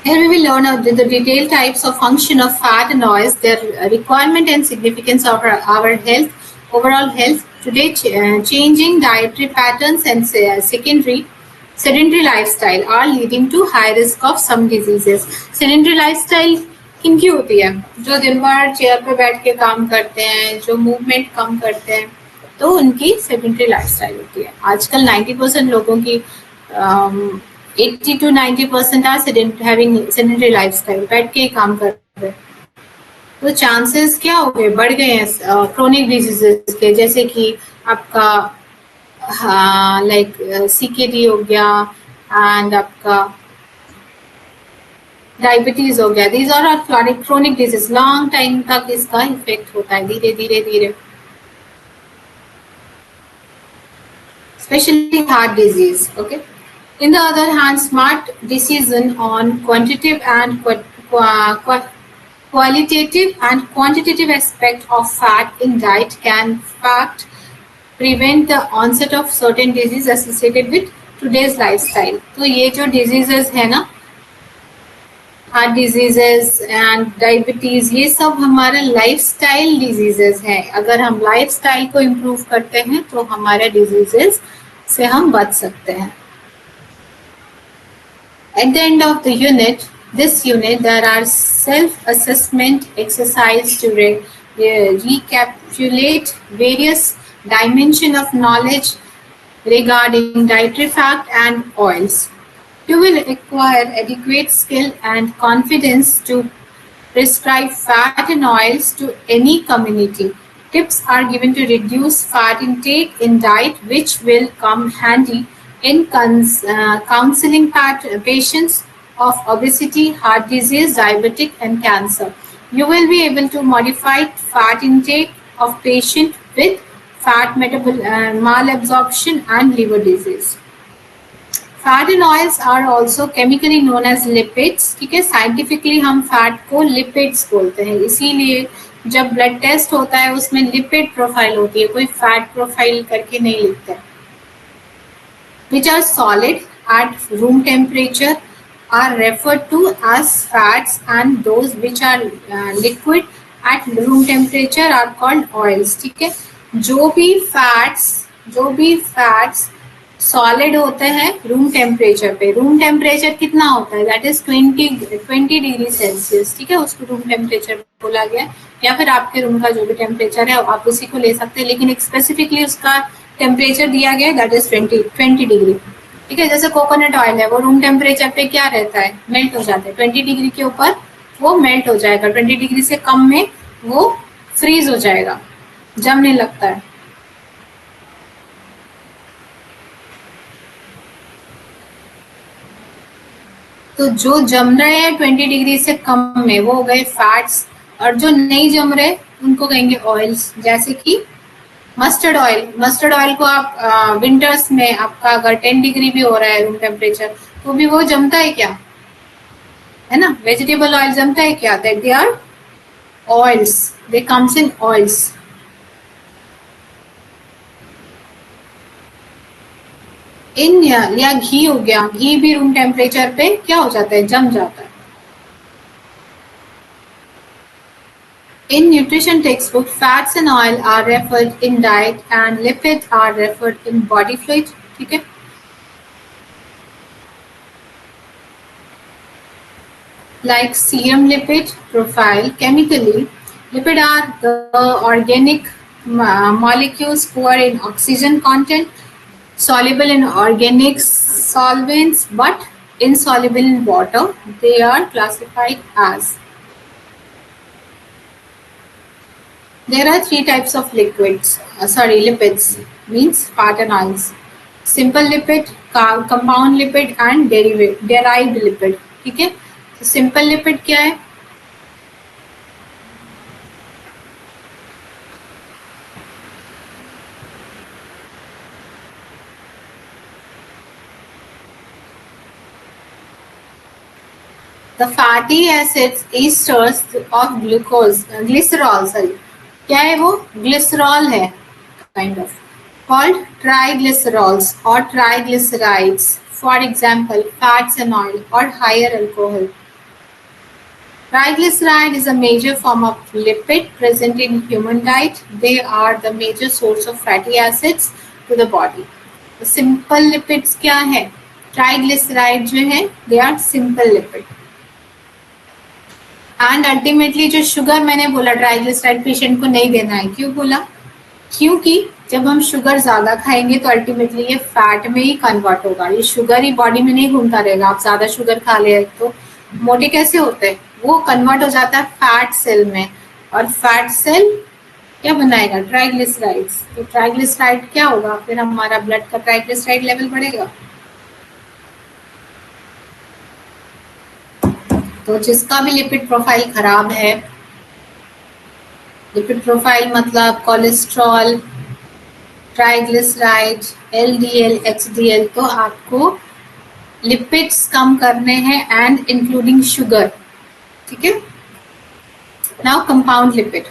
Here we will learn the detailed types of function of fat and oils, their requirement and significance of our health, overall health. Today, changing dietary patterns and sedentary lifestyle are leading to high risk of some diseases. Sedentary lifestyle किनकी होती है? जो दिन भर chair पे बैठ के काम करते हैं, जो मूवमेंट कम करते हैं, तो उनकी सेडेंटरी लाइफस्टाइल होती है। आजकल 90% लोगों की 80 to 90% are having sedentary lifestyle, बैठ के ही काम कर रहे हैं। तो चांसेस क्या हो गए, बढ़ गए हैं क्रोनिक डिजीजेस के, जैसे कि आपका लाइक CKD हो गया एंड आपका डायबिटीज हो गया। These are chronic disease, long time तक इसका इफेक्ट होता है, धीरे धीरे धीरे, especially heart disease. Okay. In the other hand, smart decision on quantitative and qualitative and quantitative aspect of fat in diet can in fact prevent the onset of certain disease associated with today's lifestyle. तो ये जो diseases है ना, heart diseases and diabetes, ये सब हमारे lifestyle diseases हैं। अगर हम लाइफस्टाइल को इम्प्रूव करते हैं तो हमारे डिजीजेस से हम बच सकते हैं। At the end of this unit, there are self-assessment exercises to recapitulate various dimensions of knowledge regarding dietary fat and oils. You will acquire adequate skill and confidence to prescribe fat and oils to any community. Tips are given to reduce fat intake in diet, which will come handy in counseling patients of obesity, heart disease, diabetic, and cancer. You will be able to modify fat intake of patient with fat malabsorption and liver disease. Fat and oils are also chemically known as lipids. ठीक है, scientifically हम fat को lipids बोलते हैं, इसीलिए जब blood test होता है उसमें लिपिड प्रोफाइल होती है, कोई फैट प्रोफाइल करके नहीं लिखता है. Which are solid at room temperature are referred to as fats and those which are liquid at room temperature are called oils. ठीक है, जो भी फैट्स सॉलिड होते हैं रूम टेम्परेचर पे, रूम टेम्परेचर कितना होता है, दैट इज 20 डिग्री सेल्सियस. ठीक है, उसको रूम टेम्परेचर बोला गया, या फिर आपके रूम का जो भी टेम्परेचर है आप उसी को ले सकते हैं, लेकिन एक स्पेसिफिकली उसका टेम्परेचर दिया गया है, दैट इज 20 डिग्री. ठीक है, जैसे कोकोनट ऑयल है वो रूम टेम्परेचर पे क्या रहता है, मेल्ट हो जाता है. 20 डिग्री के ऊपर वो मेल्ट हो जाएगा, 20 डिग्री से कम में वो फ्रीज हो जाएगा, जमने लगता है. तो जो जम रहे हैं 20 डिग्री से कम में वो हो गए फैट्स, और जो नहीं जम रहे उनको कहेंगे ऑयल्स. जैसे कि मस्टर्ड ऑयल को आप विंटर्स में आपका अगर 10 डिग्री भी हो रहा है रूम टेम्परेचर तो भी वो जमता है क्या, है ना. वेजिटेबल ऑयल जमता है क्या, that they are oils, they comes in oils. या घी हो गया, घी भी रूम टेम्परेचर पे क्या हो जाता है, जम जाता है. In nutrition textbook, fats and oil are referred in diet and lipids are referred in body fluid. ठीक है, like serum lipid profile. Chemically, lipid are the organic molecules poor in oxygen content, soluble in organic solvents but insoluble in water. They are classified as. There are 3 types of lipids, means fat and oils. Simple lipid, compound lipid and derived lipid. ठीक है, तो simple lipid क्या है, the fatty acids esters of glycerol, क्या है वो, glycerol है kind of, called triglycerols or triglycerides. For example, fats and oil or higher alcohol. Triglyceride is a major form of lipid present in human diet. They are the major source of fatty acids to the body. तो simple lipids क्या है, triglyceride जो है they are simple lipid. And ultimately जो sugar मैंने बोला triglyceride patient को नहीं देना है, क्यों बोला, क्योंकि जब हम शुगर ज्यादा खाएंगे तो अल्टीमेटली ये फैट में ही कन्वर्ट होगा, ये शुगर ही बॉडी में नहीं घूमता रहेगा. आप ज्यादा शुगर खा ले तो मोटे कैसे होते हैं, वो कन्वर्ट हो जाता है फैट सेल में, और फैट सेल क्या बनाएगा, ट्राइग्लिसराइड्स. तो ट्राइग्लिसराइड क्या होगा, फिर हमारा ब्लड का ट्राइग्लिसराइड लेवल बढ़ेगा. तो जिसका भी लिपिड प्रोफाइल खराब है, लिपिड प्रोफाइल मतलब कोलेस्ट्रॉल, ट्राइग्लिसराइड, एलडीएल, एचडीएल, तो आपको लिपिड्स कम करने हैं एंड इंक्लूडिंग शुगर. ठीक है, now compound lipid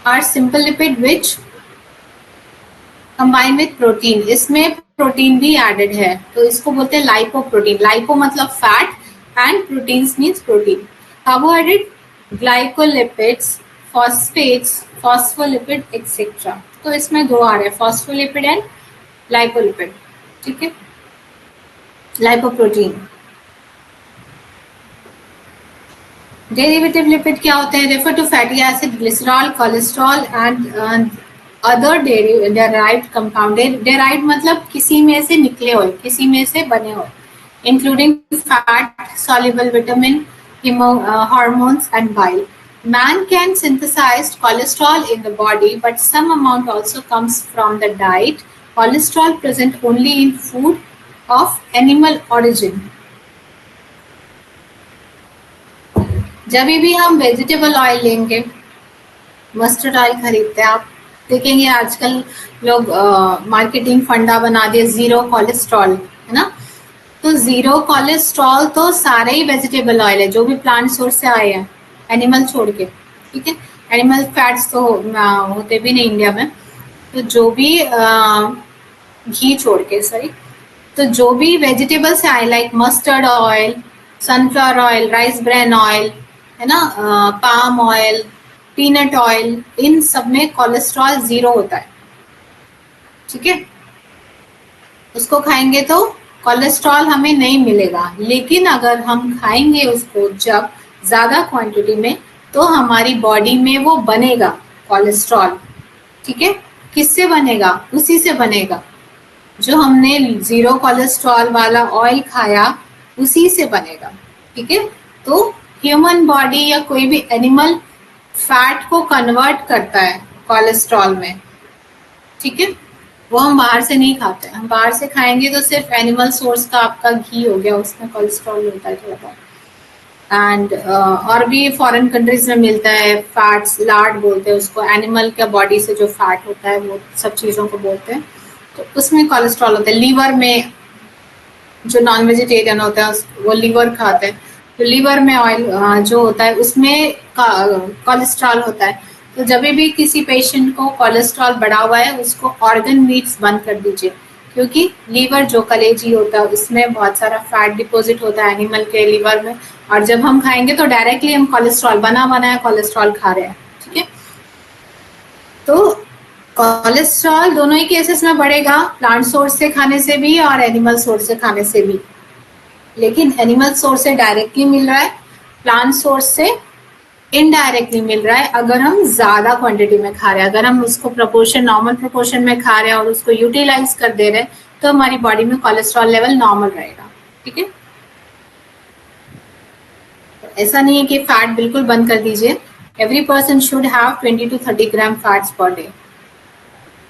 are simple lipid which combine with protein. इसमें प्रोटीन भी एडेड है, तो इसको बोलते हैं लाइपोप्रोटीन. लाइपो मतलब fat and proteins means protein. Carbohydrate, glycolipids, phosphates, phospholipid, etc. तो इसमें 2 आ रहे हैं, phospholipid and lipolipid. ठीक है, lipoprotein. Derivative lipid क्या होते हैं, refer to fatty acid, glycerol, cholesterol and other derived compound. Derived मतलब किसी में से निकले हुए, किसी में से बने हुए, including fat, soluble vitamin, hormones and bile. Man can synthesize cholesterol in the body, but some amount also comes from the diet. Cholesterol present only in food of animal origin. जब भी हम वेजिटेबल ऑयल लेंगे, mustard oil खरीदते हैं, आप देखेंगे आजकल लोग मार्केटिंग फंडा बना दिए जीरो कोलेस्ट्रॉल, है ना। तो जीरो कोलेस्ट्रॉल तो सारे ही वेजिटेबल ऑयल है जो भी प्लांट सोर्स से आए हैं, एनिमल छोड़ के, ठीक है। एनिमल फैट्स तो होते भी नहीं इंडिया में, तो जो भी घी छोड़ के, सॉरी, तो जो भी वेजिटेबल से आए like mustard oil, sunflower oil, rice bran oil, है ना, पाम ऑयल, पीनट ऑयल, इन सब में कोलेस्ट्रॉल जीरो होता है, ठीक है। उसको खाएंगे तो कोलेस्ट्रॉल हमें नहीं मिलेगा, लेकिन अगर हम खाएंगे उसको जब ज्यादा क्वांटिटी में, तो हमारी बॉडी में वो बनेगा कोलेस्ट्रॉल, ठीक है। किससे बनेगा? उसी से बनेगा जो हमने जीरो कोलेस्ट्रॉल वाला ऑयल खाया, उसी से बनेगा, ठीक है। तो ह्यूमन बॉडी या कोई भी एनिमल फैट को कन्वर्ट करता है कोलेस्ट्रॉल में, ठीक है। वो हम बाहर से नहीं खाते, हम बाहर से खाएंगे तो सिर्फ एनिमल सोर्स का आपका घी हो गया, उसमें कोलेस्ट्रॉल होता है थोड़ा बहुत। एंड और भी फॉरेन कंट्रीज में मिलता है फैट्स, लार्ड बोलते हैं उसको, एनिमल के बॉडी से जो फैट होता है वो सब चीज़ों को बोलते हैं, तो उसमें कोलेस्ट्रॉल होता है। लीवर में जो नॉन वेजिटेरियन होता है वो लीवर खाते हैं, तो लीवर में ऑयल जो होता है उसमें कोलेस्ट्रॉल होता है। तो जब भी किसी पेशेंट को कोलेस्ट्रॉल बढ़ा हुआ है, उसको ऑर्गन मीट्स बंद कर दीजिए, क्योंकि लीवर जो कलेजी होता है उसमें बहुत सारा फैट डिपॉजिट होता है एनिमल के लीवर में, और जब हम खाएंगे तो डायरेक्टली हम कोलेस्ट्रॉल, बना बनाया कोलेस्ट्रॉल खा रहे हैं, ठीक है। तो कोलेस्ट्रॉल दोनों ही केसेस में बढ़ेगा, प्लांट सोर्स से खाने से भी और एनिमल सोर्स से खाने से भी। लेकिन एनिमल सोर्स से डायरेक्टली मिल रहा है, प्लांट सोर्स से इनडायरेक्टली मिल रहा है अगर हम ज्यादा क्वांटिटी में खा रहे हैं। अगर हम उसको प्रोपोर्शन, नॉर्मल प्रोपोर्शन में खा रहे हैं और उसको यूटिलाइज कर दे रहे हैं, तो हमारी बॉडी में कोलेस्ट्रॉल लेवल नॉर्मल रहेगा, ठीक है। ऐसा नहीं है कि फैट बिल्कुल बंद कर दीजिए। Every person should have 20 to 30 gram fats per day.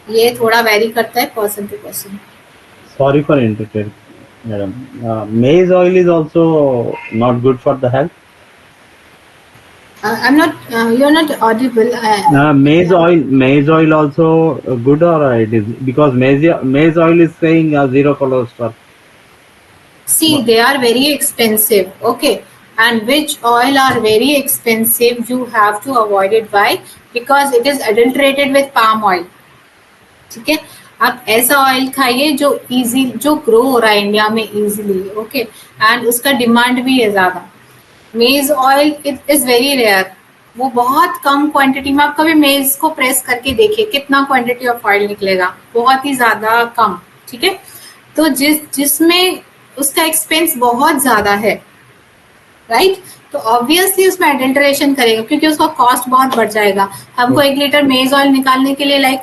ये थोड़ा वेरी करता है person to person. Sorry for interrupting, madam. Maize oil is also not good for the health. I'm not. You're not audible. Maize oil also good, or it is because maize oil is saying zero cholesterol. See, they are very expensive. Okay, and which oil are very expensive? You have to avoid it. Why? Because it is adulterated with palm oil. ठीक है, आप ऐसा oil खाइए जो easy, जो grow हो रहा है इंडिया में इजीली, ओके, एंड उसका डिमांड भी है ज्यादा। Maize oil it is very rare, वो बहुत कम क्वांटिटी में। आप कभी मेज को प्रेस करके देखिए कितना क्वांटिटी ऑफ ऑयल निकलेगा, बहुत ही ज्यादा कम, ठीक है। तो जिसमें उसका एक्सपेंस बहुत ज्यादा है, राइट, तो ऑब्वियसली उसमें एडल्टरेशन करेगा, क्योंकि उसका कॉस्ट बहुत बढ़ जाएगा। हमको 1 लीटर मेज ऑयल निकालने के लिए लाइक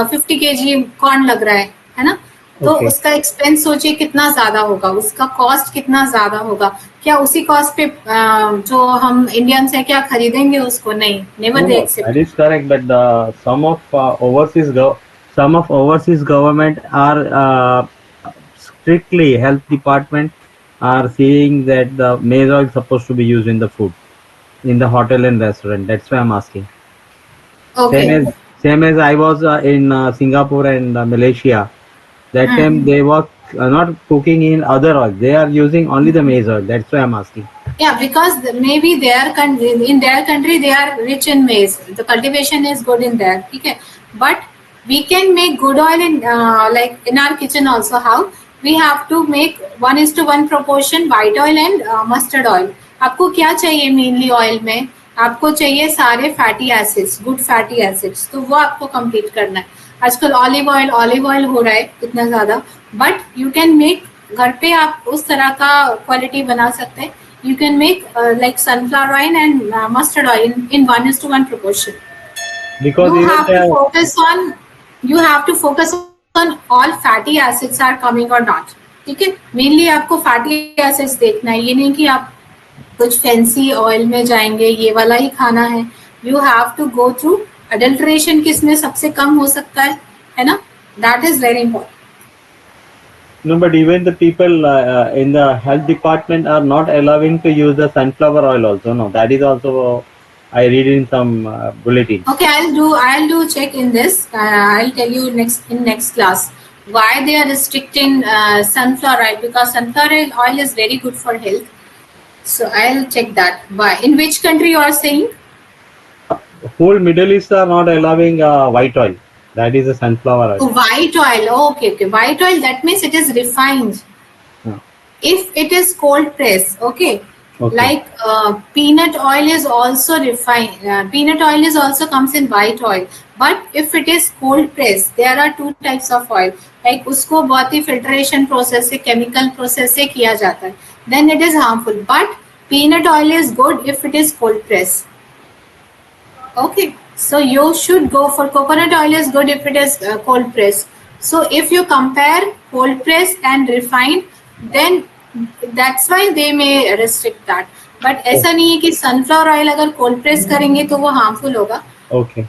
50 kg कॉर्न लग रहा है ना, तो उसका एक्सपेंस सोचिए कितना ज्यादा होगा, उसका कॉस्ट कितना ज्यादा होगा। क्या उसी कॉस्ट पे जो हम इंडियंस है क्या खरीदेंगे उसको? नहीं, never they accept. That is correct, but some of overseas government are strictly, health department are saying that the maize oil is supposed to be used in the food, in the hotel and restaurant. That's why I'm asking. Okay. Same as I was in Singapore and Malaysia. That time they were not cooking in other oil. They are using only the maize oil. That's why I'm asking. Yeah, because maybe in their country they are rich in maize. The cultivation is good in there. Okay, but we can make good oil in like in our kitchen also. How? We have to make 1:1 proportion white oil and mustard oil. आपको क्या चाहिए mainly oil में? आपको चाहिए सारे fatty acids, good fatty acids, तो वो आपको कंप्लीट करना है। आजकल ऑलिव ऑयल हो रहा है इतना ज्यादा, बट यू कैन मेक घर पे, आप उस तरह का क्वालिटी बना सकते हैं। You can make like sunflower oil and mustard oil in 1:1 proportion. Because you have to focus on all fatty acids are coming or not. ठीक है, मेनली आपको फैटी एसिड्स देखना है, ये नहीं कि आप कुछ फैंसी ऑयल में जाएंगे ये वाला ही खाना है। You have to go through adulteration, किसमें सबसे कम हो सकता है ना, that is very important. No, but even the people in the health department are not allowing to use the sunflower oil also. No, that is also I read in some bulletins. Okay, I'll do check in this. I'll tell you next class why they are restricting sunflower oil, because sunflower oil is very good for health. So I'll check that. Why? In which country you are saying? Whole Middle East are not allowing white oil. That is a sunflower Oh, oil. white oil. Oh, okay. White oil. That means it is refined. Yeah. If it is cold press, okay. Okay. Like peanut oil is also refined. Peanut oil is also comes in white oil. But if it is cold press, there are two types of oil. Like उसको बहुत ही filtration process से chemical process से किया जाता है. Then it is harmful. But peanut oil is good if it is cold press. Okay, so you should go for coconut oil is good if it is cold press. So if you compare cold press and refined, then that's why they may restrict that. But ऐसा नहीं है कि sunflower oil अगर cold press करेंगे तो वो harmful होगा. Okay.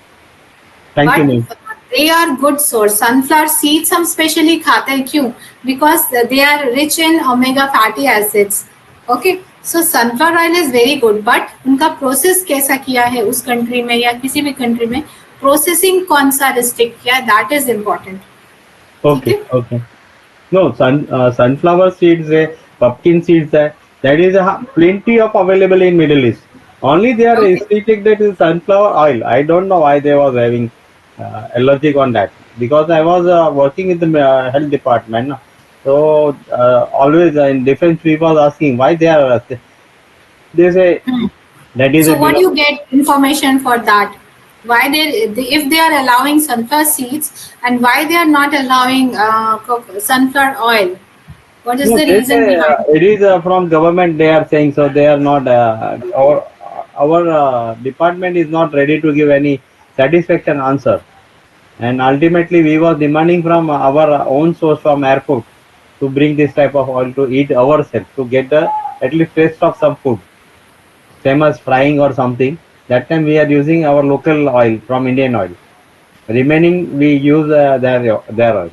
Thank you, ma'am. But they are good source. Sunflower seeds हम specially खाते हैं क्यों? Because they are rich in omega fatty acids. Okay. So sunflower oil is very good, but उनका process कैसा किया है उस कंट्री में या किसी भी कंट्री में, प्रोसेसिंग कौन सा रिस्ट्रिक्ट किया, that is important. Okay. Okay. No, sunflower seeds, pumpkin seeds, that is plenty of available in Middle East. Only they are Okay. restricted to sunflower oil. I don't know why they was having allergic on that, because I was working in the health department. So always in different people asking why they are. They say that is So a what do you get information for that? Why if they are allowing sunflower seeds and why they are not allowing sunflower oil? What is No, the they reason say, behind? it is from government. They are saying so. They are not. Our department is not ready to give any satisfaction answer. And ultimately, we was demanding from our own source from airport to bring this type of oil to eat ourselves, to get the at least taste of some food, same as frying or something. That time we are using our local oil from Indian oil. Remaining we use their oil.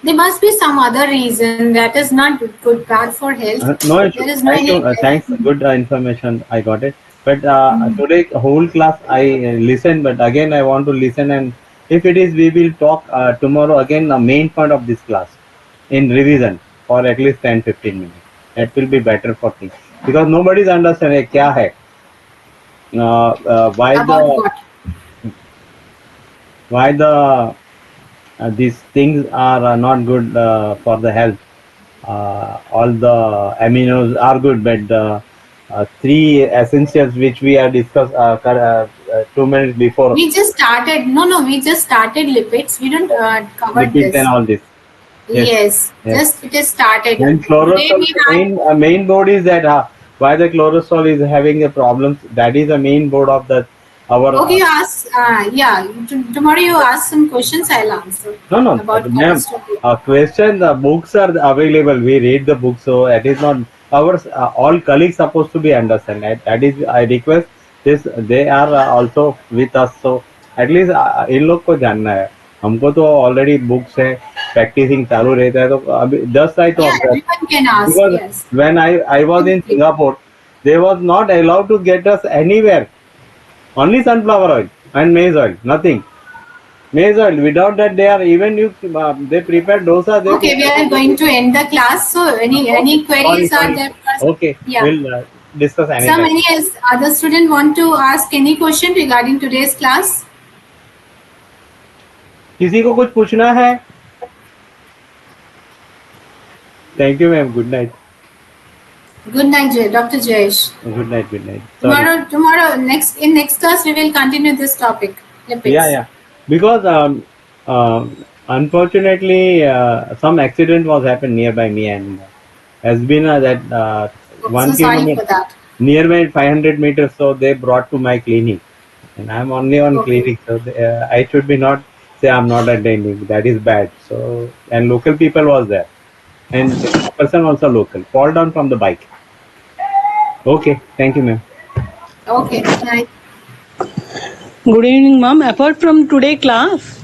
There must be some other reason that is not good, bad for health. No issue. There is no Thank you. any. Thanks. Good information. I got it. But today whole class I listen. But again I want to listen, and if it is, we will talk tomorrow again. The main point of this class in revision for at least 10-15 minutes. That will be better for things, because nobody is understanding क्या है. Why About the what? why the these things are not good for the health. All the aminos are good, but three essentials which we are discussed 2 minutes before, We just started. No, we just started lipids. We don't cover lipids this. and all this. Yes, Yes. just it is started. And Today chlorosol, we had. main board is that why the chlorosol is having a problems. That is the main board of the our. Okay, you ask. Yeah, tomorrow you ask some questions. I'll answer. No, About ma'am. cholesterol. Question. The books are available. We read the book, so it is not our all colleagues supposed to be understand. That is, I request this. They are also with us, so at least इन लोग को जानना है. हमको तो already books है, practising चालू रहता है, तो अभी 10 साल तो Yeah, everyone can ask. because Yes. when I was in Singapore, they was not allowed to get us anywhere. Only sunflower oil and maize oil, nothing. Maize oil. Without that, they are even you. They prepare dosa. They Okay, we are going to end the class. So any queries Sorry. are there? Okay, Yeah. we'll discuss anytime. Some any other student want to ask any question regarding today's class? किसी को कुछ पूछना है? Thank you, ma'am. Good night. Good night, Dr. Jayesh. Good night. Good night. Sorry. Tomorrow, next class, we will continue this topic. Lipids. Yeah. Because unfortunately, some accident was happened nearby me, and has been that So sorry for that. nearby 500 meters. So they brought to my clinic, and I'm only on clinic. So I should be not say I'm not attending. That is bad. So, and local people was there, and the person also local fall down from the bike. Okay, thank you, ma'am. Okay, night. Good evening, ma'am. Apart from today class,